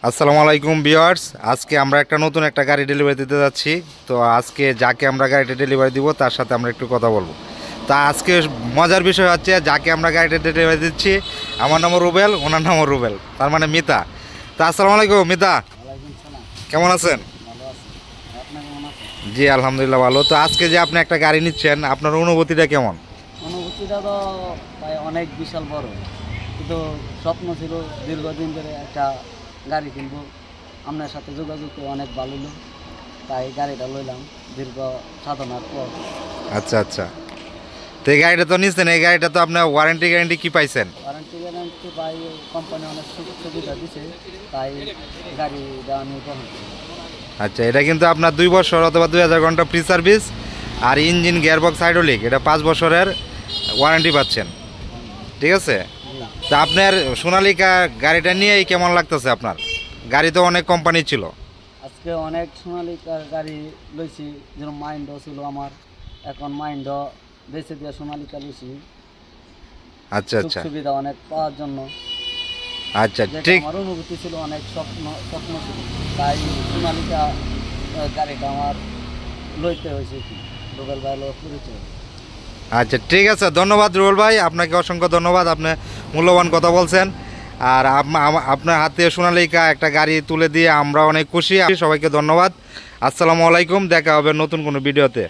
আসসালামু আলাইকুম ভিউয়ার্স, আজকে আমরা নতুন একটা গাড়ি ডেলিভারি দিতে যাচ্ছি। তো আজকে যাকে আমরা গাড়িটা ডেলিভারি দিব তার সাথে আমরা একটু কথা বলবো। তা আজকে মজার বিষয় হচ্ছে, যাকে আমরা গাড়িটা ডেলিভারি দিচ্ছি আমার নাম রুবেল, ওনার নাম রুবেল, তার মানে মিতা। তা আসসালামু আলাইকুম মিতা, ওয়ালাইকুম সালাম। কেমন আছেন? ভালো আছি। আপনি কেমন আছেন? জি আলহামদুলিল্লাহ ভালো। তো আজকে যে আপনি একটা গাড়ি নিচ্ছেন, আপনার অনুভূতিটা কেমন? অনুভূতিটা তো ভাই অনেক বিশাল বড়, কিন্তু স্বপ্ন ছিল দীর্ঘদিন ধরে একটা গাড়ি কিনবো। আপনার সাথে যোগাযোগ করে অনেক ভালো হলো, তাই গাড়িটা লইলাম দীর্ঘ সাধনার পর। আচ্ছা আচ্ছা। তো এই গাড়িটা তো নিচ্ছেন, এই গাড়িটা তো আপনার ওয়ারেন্টি কি পাইছেন? ওয়ারেন্টি পাই, কোম্পানি অনেক সুযোগ সুবিধা দিছে, তাই গাড়িটা আমি গ্রহণ করি। আচ্ছা, এটা কিন্তু আপনার 2 বছর অথবা 2000 ঘন্টা ফ্রি সার্ভিস, আর ইঞ্জিন গিয়ারবক্স হাইড্রোলিক এটা 5 বছরের ওয়ারেন্টি পাচ্ছেন। ঠিক আছে। জি। তা আপনার সোনালিকা গাড়িটা নিয়েই কেমন লাগতেছে আপনার? গাড়ি তো অনেক কোম্পানি ছিল। আজকে অনেক সোনালিকার গাড়ি লইছি, যেরকম মাইন্ডও ছিল আমার, এখন মাইন্ডও বেঁচে দিয়ে সোনালিকা লইছি। আচ্ছা সুখ আচ্ছা সুবিধা অনেক পাওয়ার জন্য, আচ্ছা যেটা ঠিক। আমার অনুভূতি ছিল, অনেক স্বপ্ন স্বপ্ন ছিল, তাই সোনালিকা গাড়িটা আমার লইতে হয়েছে কি, রুবেল ভাই পরিচয়। আচ্ছা ঠিক আছে, ধন্যবাদ রুবেল ভাই, আপনাকে অসংখ্য ধন্যবাদ, আপনি মূল্যবান কথা বলছেন। আর আপনার হাতে সোনালিকা একটা গাড়ি তুলে দিয়ে আমরা অনেক খুশি। সবাইকে ধন্যবাদ। আসসালামু আলাইকুম, দেখা হবে নতুন কোনো ভিডিওতে।